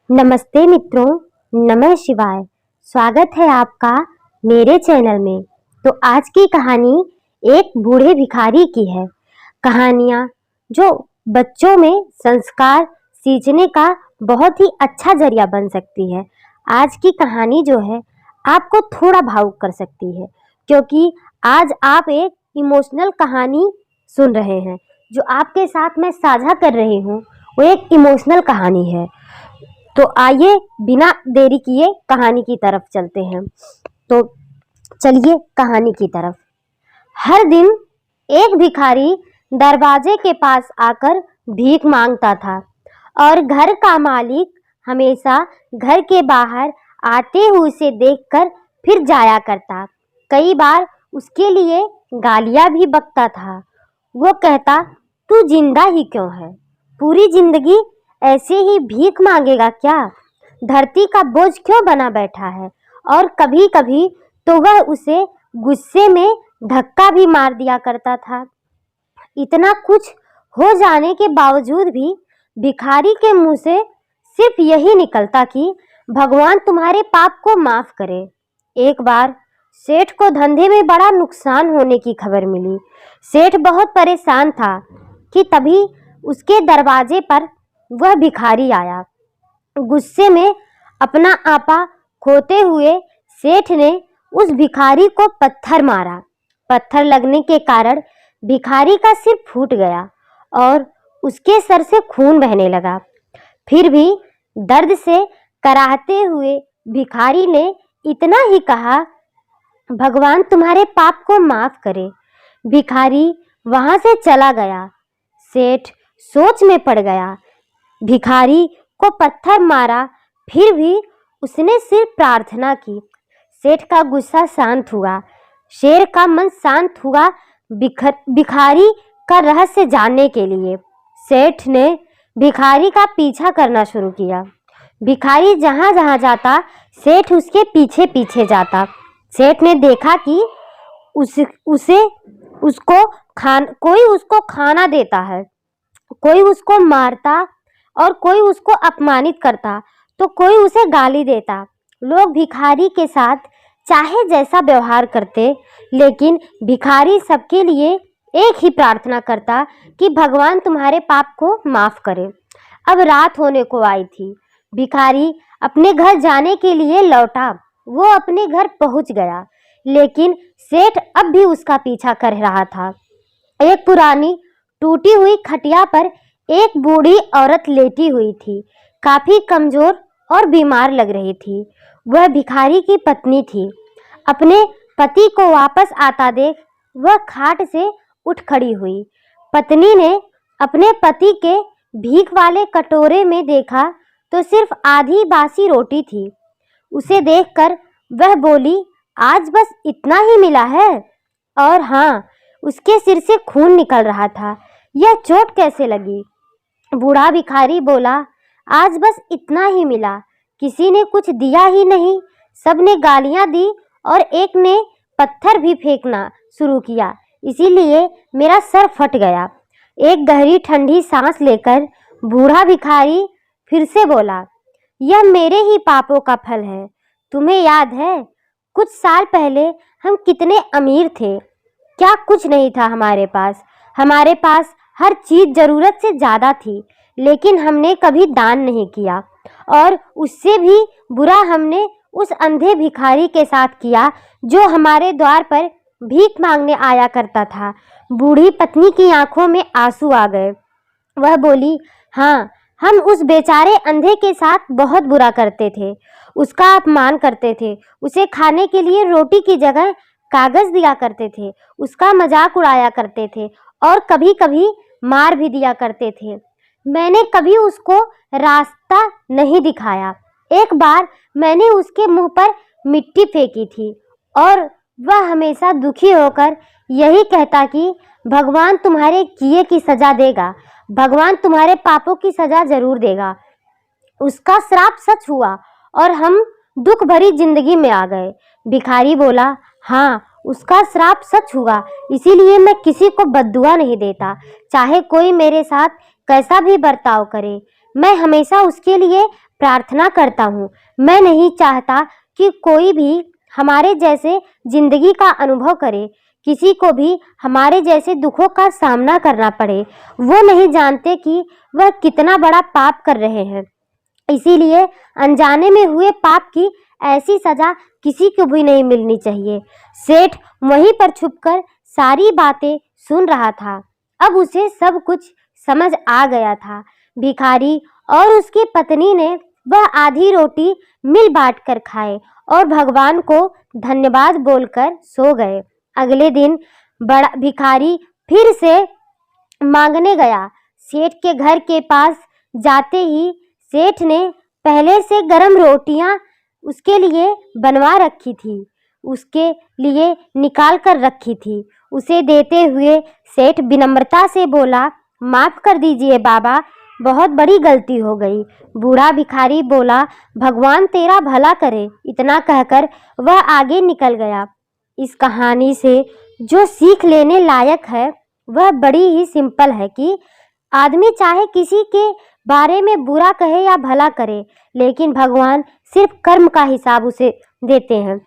नमस्ते मित्रों, नमः शिवाय। स्वागत है आपका मेरे चैनल में। तो आज की कहानी एक बूढ़े भिखारी की है। कहानियाँ जो बच्चों में संस्कार सींचने का बहुत ही अच्छा जरिया बन सकती है। आज की कहानी जो है आपको थोड़ा भावुक कर सकती है, क्योंकि आज आप एक इमोशनल कहानी सुन रहे हैं। जो आपके साथ मैं साझा कर रही हूँ वो एक इमोशनल कहानी है। तो आइए बिना देरी किए कहानी की तरफ चलते हैं। तो चलिए कहानी की तरफ। हर दिन एक भिखारी दरवाजे के पास आकर भीख मांगता था और घर का मालिक हमेशा घर के बाहर आते हुए उसे देखकर फिर जाया करता। कई बार उसके लिए गालियां भी बकता था। वो कहता, तू जिंदा ही क्यों है? पूरी जिंदगी ऐसे ही भीख मांगेगा क्या? धरती का बोझ क्यों बना बैठा है? और कभी कभी तो वह उसे गुस्से में धक्का भी मार दिया करता था। इतना कुछ हो जाने के बावजूद भी भिखारी के मुंह से सिर्फ यही निकलता कि भगवान तुम्हारे पाप को माफ करे। एक बार सेठ को धंधे में बड़ा नुकसान होने की खबर मिली। सेठ बहुत परेशान था कि तभी उसके दरवाजे पर वह भिखारी आया। गुस्से में अपना आपा खोते हुए सेठ ने उस भिखारी को पत्थर मारा। पत्थर लगने के कारण भिखारी का सिर फूट गया और उसके सर से खून बहने लगा। फिर भी दर्द से कराहते हुए भिखारी ने इतना ही कहा, भगवान तुम्हारे पाप को माफ करे। भिखारी वहां से चला गया। सेठ सोच में पड़ गया। भिखारी को पत्थर मारा, फिर भी उसने सिर्फ प्रार्थना की। सेठ का गुस्सा शांत हुआ। शेर का मन शांत हुआ भिखारी का रहस्य जानने के लिए। सेठ ने भिखारी का पीछा करना शुरू किया। भिखारी जहां जहां जाता सेठ उसके पीछे पीछे जाता। सेठ ने देखा कि कोई उसको खाना देता है, कोई उसको मारता और कोई उसको अपमानित करता, तो कोई उसे गाली देता। लोग भिखारी के साथ चाहे जैसा व्यवहार करते, लेकिन भिखारी सबके लिए एक ही प्रार्थना करता कि भगवान तुम्हारे पाप को माफ करे। अब रात होने को आई थी। भिखारी अपने घर जाने के लिए लौटा। वो अपने घर पहुंच गया, लेकिन सेठ अब भी उसका पीछा कर रहा था। एक पुरानी टूटी हुई खटिया पर एक बूढ़ी औरत लेटी हुई थी। काफी कमजोर और बीमार लग रही थी। वह भिखारी की पत्नी थी। अपने पति को वापस आता देख वह खाट से उठ खड़ी हुई। पत्नी ने अपने पति के भीख वाले कटोरे में देखा तो सिर्फ आधी बासी रोटी थी। उसे देखकर वह बोली, आज बस इतना ही मिला है? और हाँ, उसके सिर से खून निकल रहा था। यह चोट कैसे लगी? बूढ़ा भिखारी बोला, आज बस इतना ही मिला। किसी ने कुछ दिया ही नहीं। सबने गालियां दी और एक ने पत्थर भी फेंकना शुरू किया, इसीलिए मेरा सर फट गया। एक गहरी ठंडी सांस लेकर बूढ़ा भिखारी फिर से बोला, यह मेरे ही पापों का फल है। तुम्हें याद है कुछ साल पहले हम कितने अमीर थे? क्या कुछ नहीं था हमारे पास। हमारे पास हर चीज जरूरत से ज्यादा थी, लेकिन हमने कभी दान नहीं किया। और उससे भी बुरा हमने उस अंधे भिखारी के साथ किया जो हमारे द्वार पर भीख मांगने आया करता था। बूढ़ी पत्नी की आंखों में आंसू आ गए। वह बोली, हाँ, हम उस बेचारे अंधे के साथ बहुत बुरा करते थे। उसका अपमान करते थे। उसे खाने के लिए रोटी की जगह कागज दिया करते थे। उसका मजाक उड़ाया करते थे और कभी कभी मार भी दिया करते थे। मैंने कभी उसको रास्ता नहीं दिखाया। एक बार मैंने उसके मुंह पर मिट्टी फेंकी थी और वह हमेशा दुखी होकर यही कहता कि भगवान तुम्हारे किए की सजा देगा। भगवान तुम्हारे पापों की सजा जरूर देगा। उसका श्राप सच हुआ और हम दुख भरी जिंदगी में आ गए। भिखारी बोला, हाँ, उसका श्राप सच हुआ, इसीलिए मैं किसी को बद्दुआ नहीं देता। चाहे कोई मेरे साथ कैसा भी बर्ताव करे, मैं हमेशा उसके लिए प्रार्थना करता हूँ। मैं नहीं चाहता कि कोई भी हमारे जैसे जिंदगी का अनुभव करे, किसी को भी हमारे जैसे दुखों का सामना करना पड़े। वो नहीं जानते कि वह कितना बड़ा पाप कर रहे हैं, इसीलिए अनजाने में हुए पाप की ऐसी सजा किसी को भी नहीं मिलनी चाहिए। सेठ वहीं पर छुपकर सारी बातें सुन रहा था। अब उसे सब कुछ समझ आ गया था। भिखारी और उसकी पत्नी ने वह आधी रोटी मिल बांट कर खाए और भगवान को धन्यवाद बोलकर सो गए। अगले दिन बड़ा भिखारी फिर से मांगने गया। सेठ के घर के पास जाते ही सेठ ने पहले से गरम रोटियां उसके लिए बनवा रखी थी, उसके लिए निकाल कर रखी थी। उसे देते हुए सेठ विनम्रता से बोला, माफ कर दीजिए बाबा, बहुत बड़ी गलती हो गई। बूढ़ा भिखारी बोला, भगवान तेरा भला करे। इतना कहकर वह आगे निकल गया। इस कहानी से जो सीख लेने लायक है वह बड़ी ही सिंपल है कि आदमी चाहे किसी के बारे में बुरा कहे या भला करे, लेकिन भगवान सिर्फ कर्म का हिसाब उसे देते हैं।